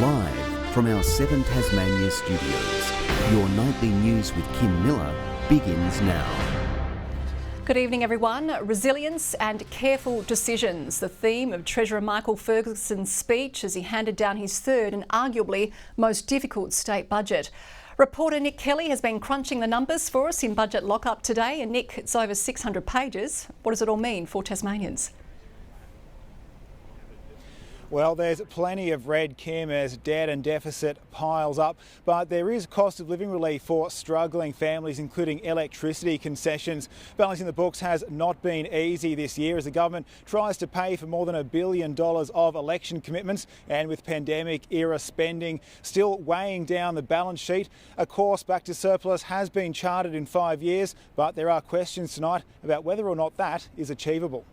Live from our 7 Tasmania studios, your nightly news with Kim Miller begins now. Good evening, everyone. Resilience and careful decisions, the theme of Treasurer Michael Ferguson's speech as he handed down his third and arguably most difficult state budget. Reporter Nick Kelly has been crunching the numbers for us in Budget Lockup today. And Nick, it's over 600 pages. What does it all mean for Tasmanians? Well, there's plenty of red, Kim, as debt and deficit piles up, but there is cost of living relief for struggling families, including electricity concessions. Balancing the books has not been easy this year as the government tries to pay for more than $1 billion of election commitments, and with pandemic-era spending still weighing down the balance sheet. A course back to surplus has been charted in 5 years, but there are questions tonight about whether or not that is achievable.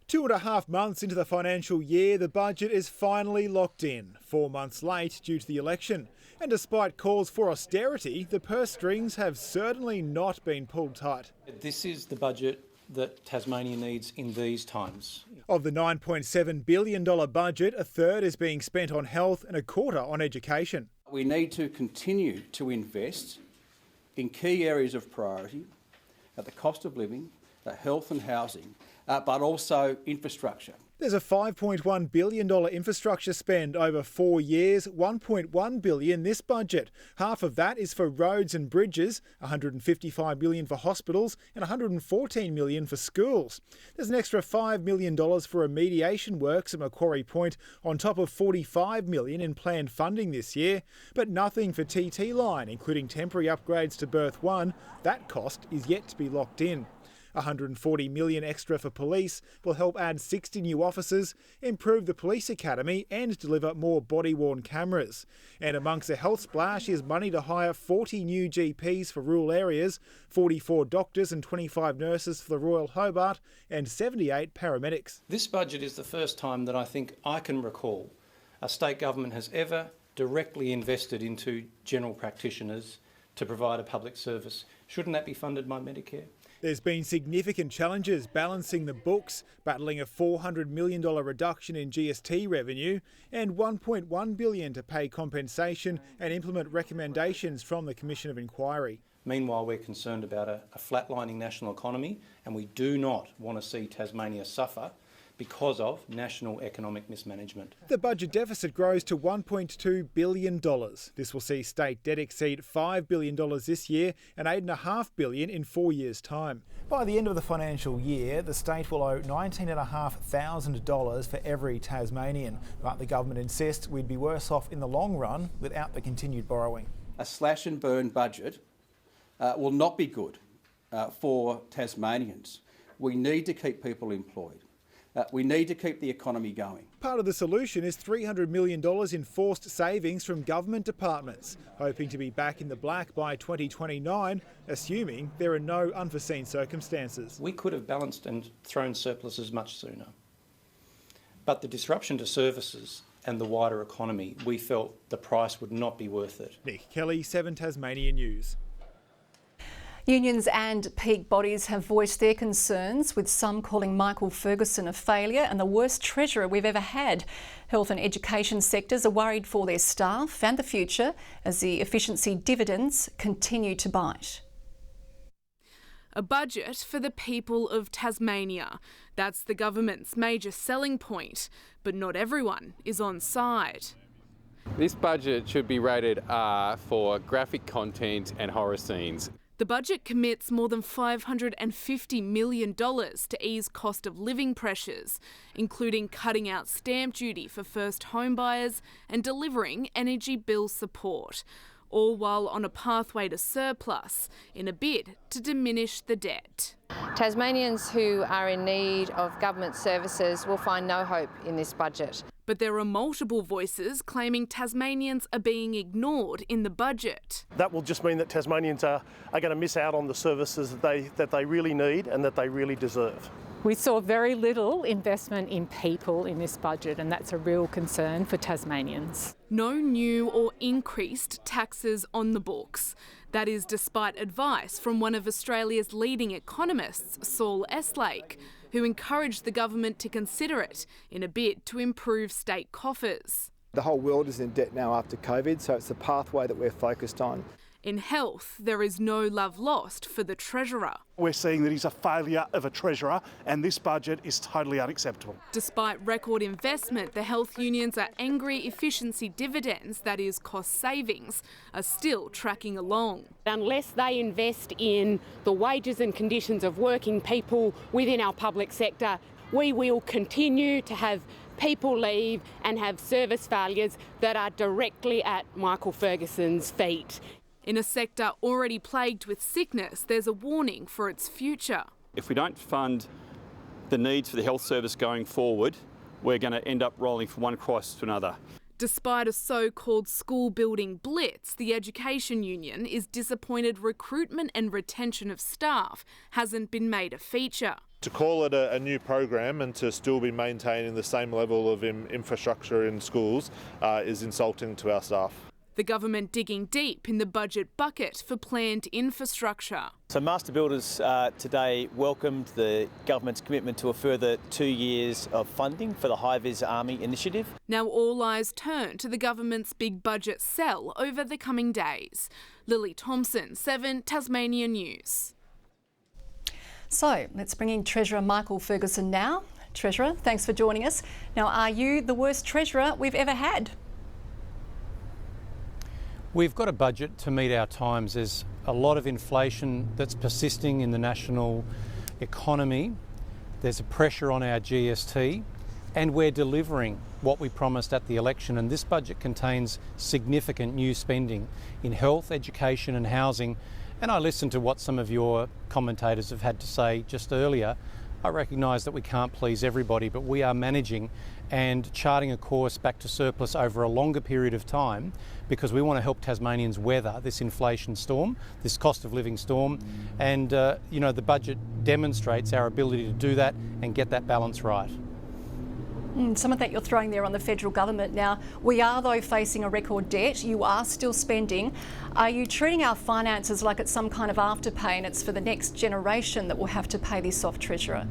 2.5 months into the financial year, the budget is finally locked in, 4 months late due to the election. And despite calls for austerity, the purse strings have certainly not been pulled tight. This is the budget that Tasmania needs in these times. Of the $9.7 billion budget, a third is being spent on health and a quarter on education. We need to continue to invest in key areas of priority at the cost of living, health and housing, but also infrastructure. There's a $5.1 billion infrastructure spend over 4 years, $1.1 billion this budget. Half of that is for roads and bridges, $155 million for hospitals and $114 million for schools. There's an extra $5 million for remediation works at Macquarie Point on top of $45 million in planned funding this year, but nothing for TT Line, including temporary upgrades to Berth 1. That cost is yet to be locked in. $140 million extra for police will help add 60 new officers, improve the police academy and deliver more body-worn cameras. And amongst a health splash is money to hire 40 new GPs for rural areas, 44 doctors and 25 nurses for the Royal Hobart and 78 paramedics. This budget is the first time that I think I can recall a state government has ever directly invested into general practitioners to provide a public service. Shouldn't that be funded by Medicare? There's been significant challenges balancing the books, battling a $400 million reduction in GST revenue and $1.1 billion to pay compensation and implement recommendations from the Commission of Inquiry. Meanwhile, we're concerned about a flatlining national economy, and we do not want to see Tasmania suffer because of national economic mismanagement. The budget deficit grows to $1.2 billion. This will see state debt exceed $5 billion this year and $8.5 billion in 4 years' time. By the end of the financial year, the state will owe $19,500 for every Tasmanian, but the government insists we'd be worse off in the long run without the continued borrowing. A slash and burn budget will not be good for Tasmanians. We need to keep people employed. We need to keep the economy going. Part of the solution is $300 million in forced savings from government departments, hoping to be back in the black by 2029, assuming there are no unforeseen circumstances. We could have balanced and thrown surpluses much sooner. But the disruption to services and the wider economy, we felt the price would not be worth it. Nick Kelly, 7 Tasmania News. Unions and peak bodies have voiced their concerns, with some calling Michael Ferguson a failure and the worst treasurer we've ever had. Health and education sectors are worried for their staff and the future as the efficiency dividends continue to bite. A budget for the people of Tasmania. That's the government's major selling point, but not everyone is on side. This budget should be rated R for graphic content and horror scenes. The budget commits more than $550 million to ease cost of living pressures, including cutting out stamp duty for first home buyers and delivering energy bill support, all while on a pathway to surplus in a bid to diminish the debt. Tasmanians who are in need of government services will find no hope in this budget. But there are multiple voices claiming Tasmanians are being ignored in the budget. That will just mean that Tasmanians are going to miss out on the services that they really need and that they really deserve. We saw very little investment in people in this budget, and that's a real concern for Tasmanians. No new or increased taxes on the books. That is despite advice from one of Australia's leading economists, Saul Eslake, who encouraged the government to consider it in a bid to improve state coffers. The whole world is in debt now after COVID, so it's the pathway that we're focused on. In health, there is no love lost for the Treasurer. We're seeing that he's a failure of a Treasurer, and this budget is totally unacceptable. Despite record investment, the health unions are angry efficiency dividends, that is cost savings, are still tracking along. Unless they invest in the wages and conditions of working people within our public sector, we will continue to have people leave and have service failures that are directly at Michael Ferguson's feet. In a sector already plagued with sickness, there's a warning for its future. If we don't fund the needs for the health service going forward, we're going to end up rolling from one crisis to another. Despite a so-called school building blitz, the Education Union is disappointed recruitment and retention of staff hasn't been made a feature. To call it a new program and to still be maintaining the same level of infrastructure in schools is insulting to our staff. The government digging deep in the budget bucket for planned infrastructure. So Master Builders today welcomed the government's commitment to a further 2 years of funding for the High-Vis Army initiative. Now all eyes turn to the government's big budget sell over the coming days. Lily Thompson, 7 Tasmania News. So let's bring in Treasurer Michael Ferguson now. Treasurer, thanks for joining us. Now, are you the worst Treasurer we've ever had? We've got a budget to meet our times. There's a lot of inflation that's persisting in the national economy. There's a pressure on our GST, and we're delivering what we promised at the election. And this budget contains significant new spending in health, education and housing. And I listened to what some of your commentators have had to say just earlier. I recognise that we can't please everybody, but we are managing and charting a course back to surplus over a longer period of time, because we want to help Tasmanians weather this inflation storm, this cost of living storm. And, the budget demonstrates our ability to do that and get that balance right. Some of that you're throwing there on the federal government. Now, we are, though, facing a record debt. You are still spending. Are you treating our finances like it's some kind of afterpay and it's for the next generation that will have to pay this off, Treasurer?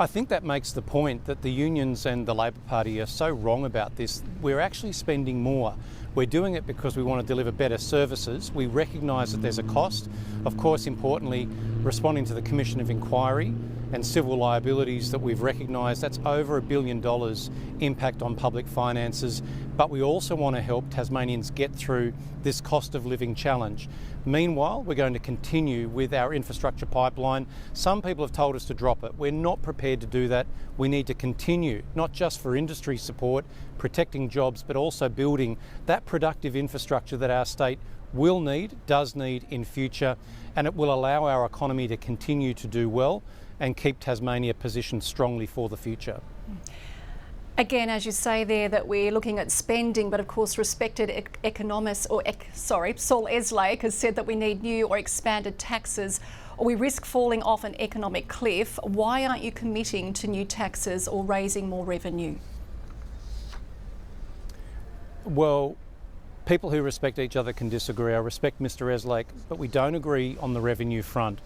I think that makes the point that the unions and the Labor Party are so wrong about this. We're actually spending more. We're doing it because we want to deliver better services. We recognise that there's a cost. Of course, importantly, responding to the Commission of Inquiry and civil liabilities that we've recognised, that's over $1 billion impact on public finances. But we also want to help Tasmanians get through this cost of living challenge. Meanwhile, we're going to continue with our infrastructure pipeline. Some people have told us to drop it. We're not prepared to do that. We need to continue, not just for industry support, protecting jobs, but also building that productive infrastructure that our state will need, does need in future, and it will allow our economy to continue to do well and keep Tasmania positioned strongly for the future. Again, as you say there, that we're looking at spending, but of course respected economist, Saul Eslake has said that we need new or expanded taxes or we risk falling off an economic cliff. Why aren't you committing to new taxes or raising more revenue? Well, people who respect each other can disagree. I respect Mr. Eslake, but we don't agree on the revenue front.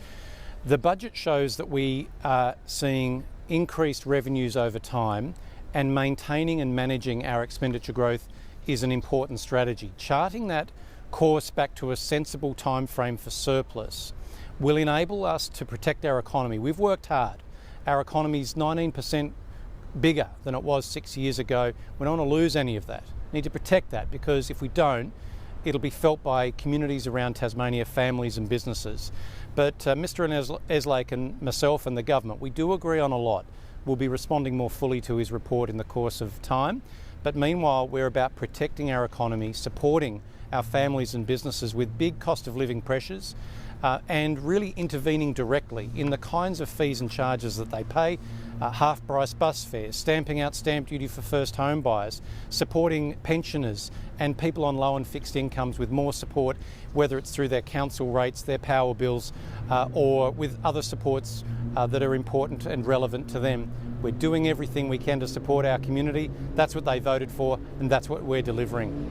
The budget shows that we are seeing increased revenues over time, and maintaining and managing our expenditure growth is an important strategy. Charting that course back to a sensible time frame for surplus will enable us to protect our economy. We've worked hard. Our economy is 19% bigger than it was 6 years ago. We don't want to lose any of that. We need to protect that, because if we don't, it'll be felt by communities around Tasmania, families and businesses. But Mr. Eslake and myself and the government, we do agree on a lot. We'll be responding more fully to his report in the course of time. But meanwhile, we're about protecting our economy, supporting our families and businesses with big cost of living pressures, and really intervening directly in the kinds of fees and charges that they pay, half-price bus fares, stamping out stamp duty for first home buyers, supporting pensioners and people on low and fixed incomes with more support, whether it's through their council rates, their power bills, or with other supports that are important and relevant to them. We're doing everything we can to support our community. That's what they voted for, and that's what we're delivering.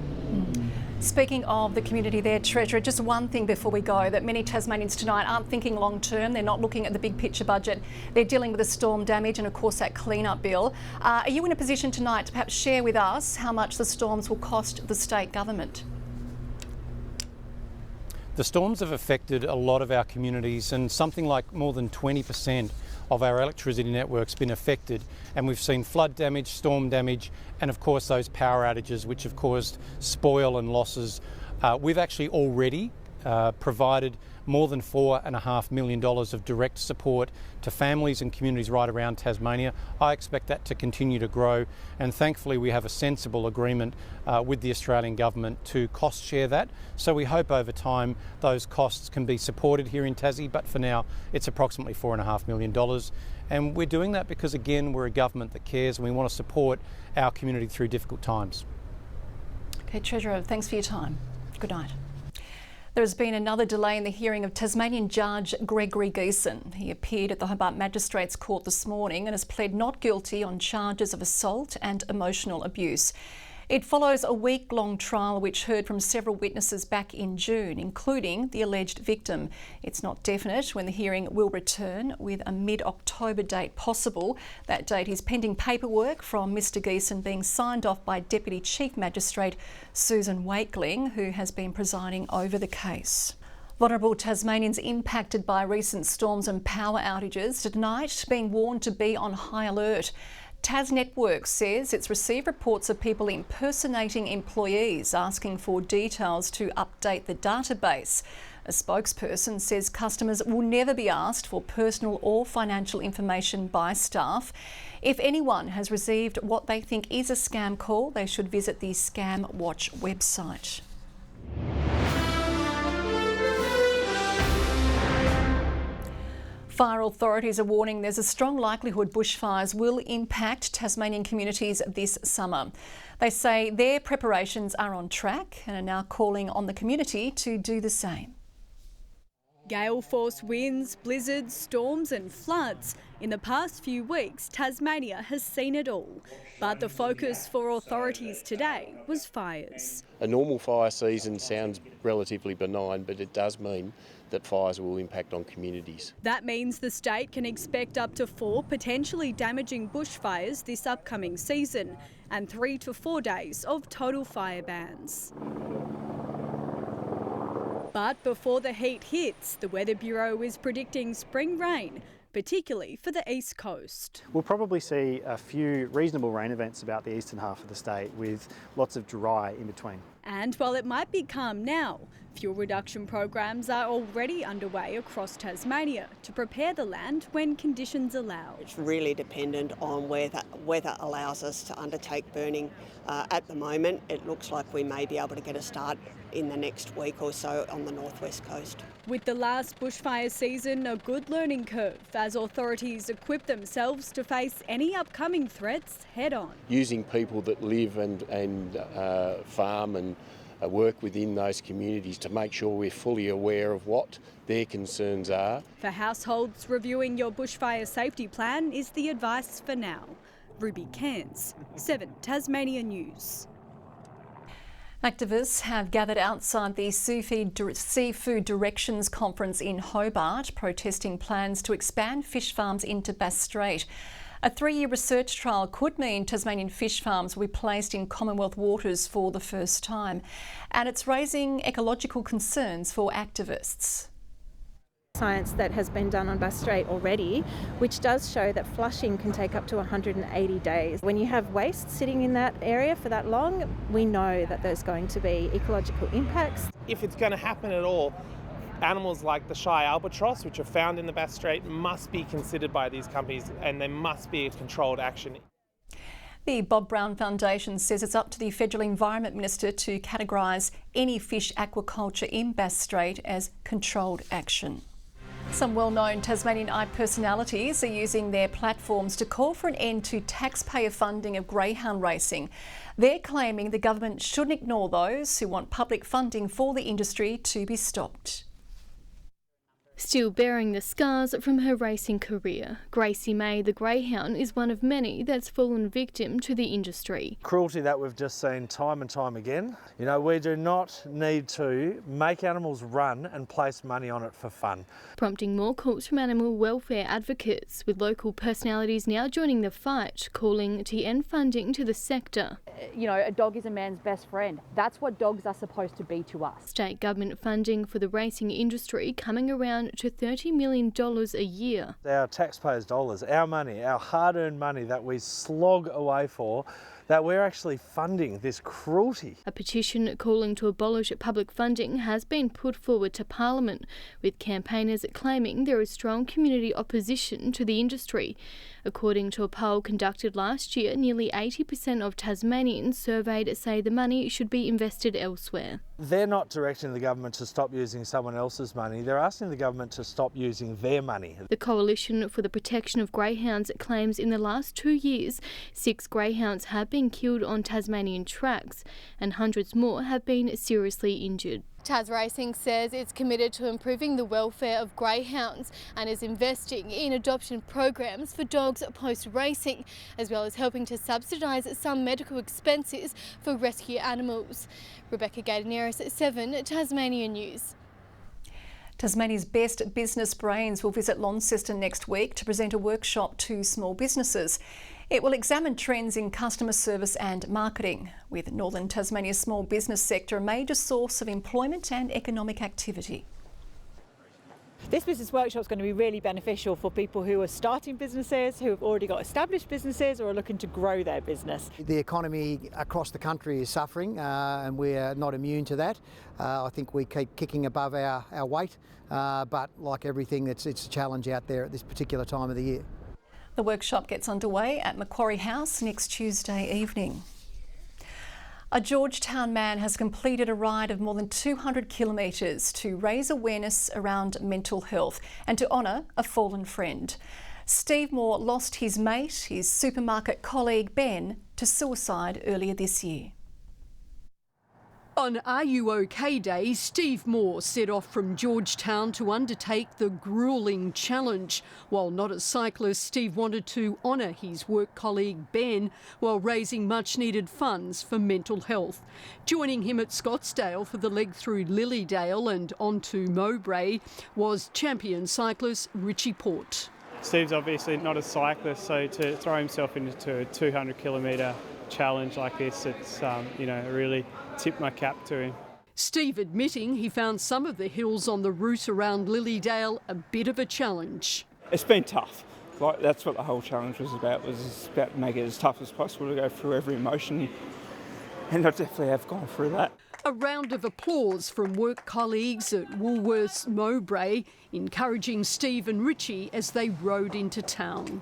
Speaking of the community there, Treasurer, just one thing before we go, that many Tasmanians tonight aren't thinking long term. They're not looking at the big picture budget. They're dealing with the storm damage and, of course, that clean-up bill. Are you in a position tonight to perhaps share with us how much the storms will cost the state government? The storms have affected a lot of our communities, and something like more than 20% of our electricity network's been affected, and we've seen flood damage, storm damage, and of course those power outages which have caused spoil and losses. We've actually already provided more than $4.5 million of direct support to families and communities right around Tasmania. I expect that to continue to grow, and thankfully we have a sensible agreement with the Australian government to cost share that. So we hope over time those costs can be supported here in Tassie, but for now it's approximately $4.5 million. And we're doing that because, again, we're a government that cares and we want to support our community through difficult times. Okay, Treasurer, thanks for your time. Good night. There has been another delay in the hearing of Tasmanian Judge Gregory Geon. He appeared at the Hobart Magistrates Court this morning and has pled not guilty on charges of assault and emotional abuse. It follows a week-long trial which heard from several witnesses back in June, including the alleged victim. It's not definite when the hearing will return, with a mid-October date possible. That date is pending paperwork from Mr Geon being signed off by Deputy Chief Magistrate Susan Wakeling, who has been presiding over the case. Vulnerable Tasmanians impacted by recent storms and power outages tonight being warned to be on high alert. Taz Network says it's received reports of people impersonating employees asking for details to update the database. A spokesperson says customers will never be asked for personal or financial information by staff. If anyone has received what they think is a scam call, they should visit the Scam Watch website. Fire authorities are warning there's a strong likelihood bushfires will impact Tasmanian communities this summer. They say their preparations are on track and are now calling on the community to do the same. Gale force winds, blizzards, storms and floods. In the past few weeks, Tasmania has seen it all. But the focus for authorities today was fires. A normal fire season sounds relatively benign, but it does mean that fires will impact on communities. That means the state can expect up to 4 potentially damaging bushfires this upcoming season and 3 to 4 days of total fire bans. But before the heat hits, the Weather Bureau is predicting spring rain, particularly for the east coast. We'll probably see a few reasonable rain events about the eastern half of the state, with lots of dry in between. And while it might be calm now, fuel reduction programs are already underway across Tasmania to prepare the land when conditions allow. It's really dependent on whether weather allows us to undertake burning. At the moment, it looks like we may be able to get a start in the next week or so on the northwest coast. With the last bushfire season a good learning curve as authorities equip themselves to face any upcoming threats head on. Using people that live and farm and work within those communities to make sure we're fully aware of what their concerns are. For households, reviewing your bushfire safety plan is the advice for now. Ruby Cairns, 7 Tasmania News. Activists have gathered outside the Seafood Directions Conference in Hobart, protesting plans to expand fish farms into Bass Strait. A 3-year research trial could mean Tasmanian fish farms will be placed in Commonwealth waters for the first time, and it's raising ecological concerns for activists. Science that has been done on Bass Strait already, which does show that flushing can take up to 180 days. When you have waste sitting in that area for that long, we know that there's going to be ecological impacts. If it's going to happen at all, animals like the shy albatross, which are found in the Bass Strait, must be considered by these companies, and there must be a controlled action. The Bob Brown Foundation says it's up to the Federal Environment Minister to categorise any fish aquaculture in Bass Strait as controlled action. Some well-known Tasmanian eye personalities are using their platforms to call for an end to taxpayer funding of greyhound racing. They're claiming the government shouldn't ignore those who want public funding for the industry to be stopped. Still bearing the scars from her racing career, Gracie May, the Greyhound, is one of many that's fallen victim to the industry. Cruelty that we've just seen time and time again. You know, we do not need to make animals run and place money on it for fun. Prompting more calls from animal welfare advocates, with local personalities now joining the fight, calling to end funding to the sector. You know, a dog is a man's best friend. That's what dogs are supposed to be to us. State government funding for the racing industry coming around to $30 million a year. Our taxpayers' dollars, our money, our hard-earned money that we slog away for, that we're actually funding this cruelty. A petition calling to abolish public funding has been put forward to Parliament, with campaigners claiming there is strong community opposition to the industry. According to a poll conducted last year, nearly 80% of Tasmanians surveyed say the money should be invested elsewhere. They're not directing the government to stop using someone else's money, they're asking the government to stop using their money. The Coalition for the Protection of Greyhounds claims in the last 2 years, 6 greyhounds have been killed on Tasmanian tracks and hundreds more have been seriously injured. Tas Racing says it's committed to improving the welfare of greyhounds and is investing in adoption programs for dogs post-racing, as well as helping to subsidise some medical expenses for rescue animals. Rebecca Gaidaneris, 7 Tasmania News. Tasmania's best business brains will visit Launceston next week to present a workshop to small businesses. It will examine trends in customer service and marketing, with Northern Tasmania's small business sector a major source of employment and economic activity. This business workshop is going to be really beneficial for people who are starting businesses, who have already got established businesses or are looking to grow their business. The economy across the country is suffering and we're not immune to that. I think we keep kicking above our weight, but like everything, it's a challenge out there at this particular time of the year. The workshop gets underway at Macquarie House next Tuesday evening. A Georgetown man has completed a ride of more than 200 kilometres to raise awareness around mental health and to honour a fallen friend. Steve Moore lost his mate, his supermarket colleague Ben, to suicide earlier this year. On Are You OK Day, Steve Moore set off from Georgetown to undertake the gruelling challenge. While not a cyclist, Steve wanted to honour his work colleague Ben while raising much-needed funds for mental health. Joining him at Scottsdale for the leg through Lilydale and on to Mowbray was champion cyclist Richie Port. Steve's obviously not a cyclist, so to throw himself into a 200 kilometre challenge like this, it's really tipped my cap to him. Steve admitting he found some of the hills on the route around Lilydale a bit of a challenge. It's been tough. Like, that's what the whole challenge was about to make it as tough as possible, to go through every emotion, and I definitely have gone through that. A round of applause from work colleagues at Woolworths Mowbray, encouraging Steve and Richie as they rode into town.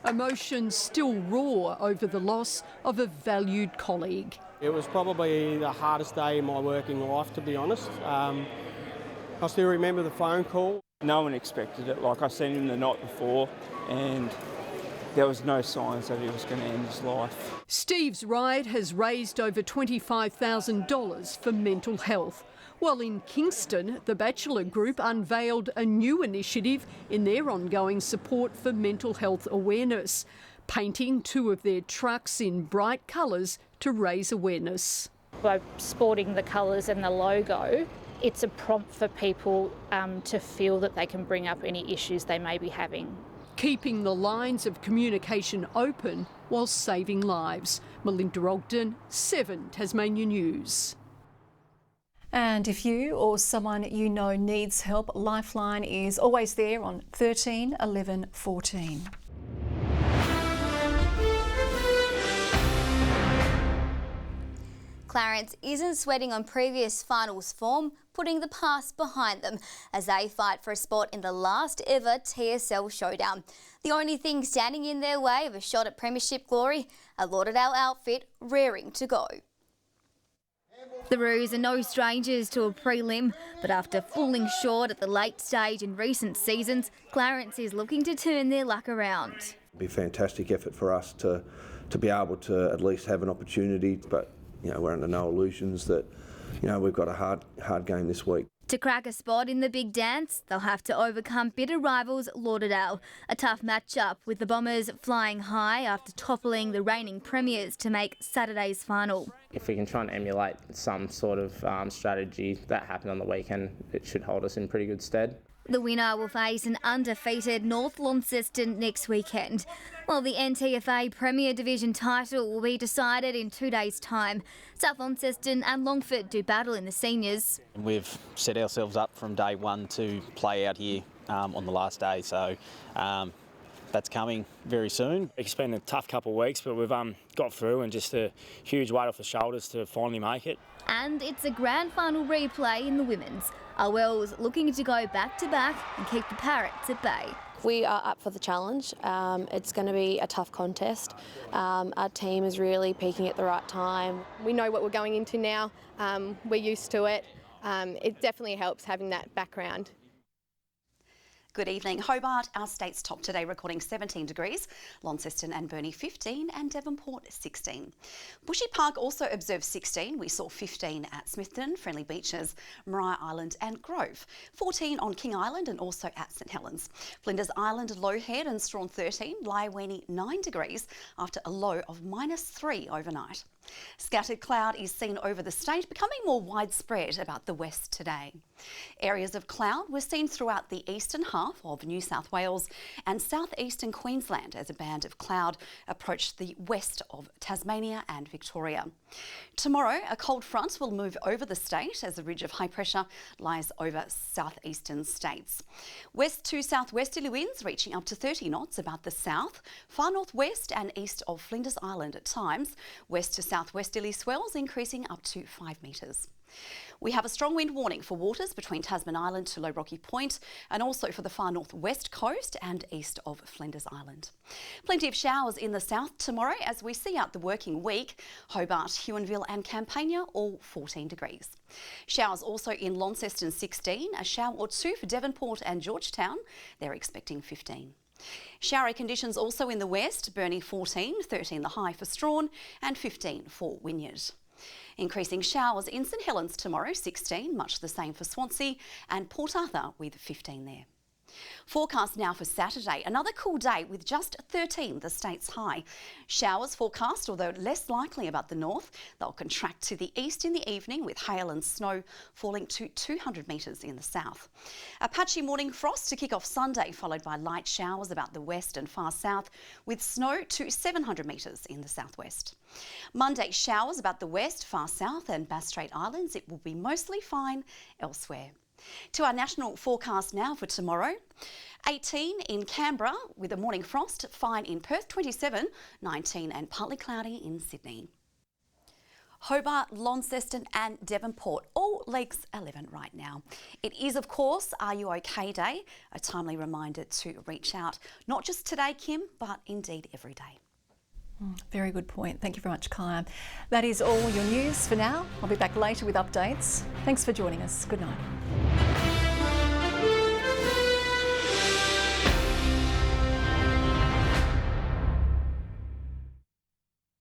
Emotions still raw over the loss of a valued colleague. It was probably the hardest day in my working life, to be honest. I still remember the phone call. No one expected it. Like, I seen him the night before and there was no signs that he was going to end his life. Steve's ride has raised over $25,000 for mental health. While in Kingston, the Bachelor Group unveiled a new initiative in their ongoing support for mental health awareness, painting 2 of their trucks in bright colours to raise awareness. By sporting the colours and the logo, it's a prompt for people to feel that they can bring up any issues they may be having. Keeping the lines of communication open while saving lives. Melinda Ogden, 7 Tasmania News. And if you or someone you know needs help, Lifeline is always there on 13 11 14. Clarence isn't sweating on previous finals form, putting the past behind them as they fight for a spot in the last ever TSL showdown. The only thing standing in their way of a shot at premiership glory, a Lauderdale outfit raring to go. The Roos are no strangers to a prelim, but after falling short at the late stage in recent seasons, Clarence is looking to turn their luck around. It'll be a fantastic effort for us to be able to at least have an opportunity, but we're under no illusions that we've got a hard game this week. To crack a spot in the big dance, they'll have to overcome bitter rivals Lauderdale. A tough matchup with the Bombers flying high after toppling the reigning premiers to make Saturday's final. If we can try and emulate some sort of strategy that happened on the weekend, it should hold us in pretty good stead. The winner will face an undefeated North Launceston next weekend, while the NTFA Premier Division title will be decided in 2 days' time. South Launceston and Longford do battle in the seniors. We've set ourselves up from day one to play out here on the last day, so that's coming very soon. It's been a tough couple of weeks, but we've got through, and just a huge weight off the shoulders to finally make it. And it's a grand final replay in the women's. Our Wells looking to go back-to-back and keep the Parrots at bay. We are up for the challenge. It's going to be a tough contest. Our team is really peaking at the right time. We know what we're going into now. We're used to it. It definitely helps having that background. Good evening. Hobart, our state's top today, recording 17 degrees. Launceston and Burnie 15 and Devonport 16. Bushy Park also observed 16. We saw 15 at Smithton, Friendly Beaches, Maria Island and Grove. 14 on King Island and also at St Helens. Flinders Island, Lowhead and Strawn 13. Lyawini 9 degrees after a low of -3 overnight. Scattered cloud is seen over the state, becoming more widespread about the west today. Areas of cloud were seen throughout the eastern half of New South Wales and southeastern Queensland as a band of cloud approached the west of Tasmania and Victoria. Tomorrow, a cold front will move over the state as a ridge of high pressure lies over southeastern states. West to southwesterly winds reaching up to 30 knots about the south, far northwest and east of Flinders Island at times. West to southwesterly swells increasing up to 5 metres. We have a strong wind warning for waters between Tasman Island to Low Rocky Point and also for the far northwest coast and east of Flinders Island. Plenty of showers in the south tomorrow as we see out the working week. Hobart, Huonville and Campania all 14 degrees. Showers also in Launceston 16, a shower or two for Devonport and Georgetown. They're expecting 15. Showery conditions also in the west, Burnie 14, 13 the high for Strawn and 15 for Wynyard. Increasing showers in St Helens tomorrow, 16, much the same for Swansea and Port Arthur with 15 there. Forecast now for Saturday, another cool day with just 13 the state's high. Showers forecast, although less likely about the north. They'll contract to the east in the evening with hail and snow falling to 200 metres in the south. A patchy morning frost to kick off Sunday, followed by light showers about the west and far south with snow to 700 metres in the southwest. Monday, showers about the west, far south and Bass Strait Islands. It will be mostly fine elsewhere. To our national forecast now for tomorrow. 18 in Canberra with a morning frost, fine in Perth 27, 19 and partly cloudy in Sydney. Hobart, Launceston and Devonport, all leaks 11 right now. It is, of course, Are You OK Day, a timely reminder to reach out, not just today, Kim, but indeed every day. Very good point. Thank you very much, Kaya. That is all your news for now. I'll be back later with updates. Thanks for joining us. Good night.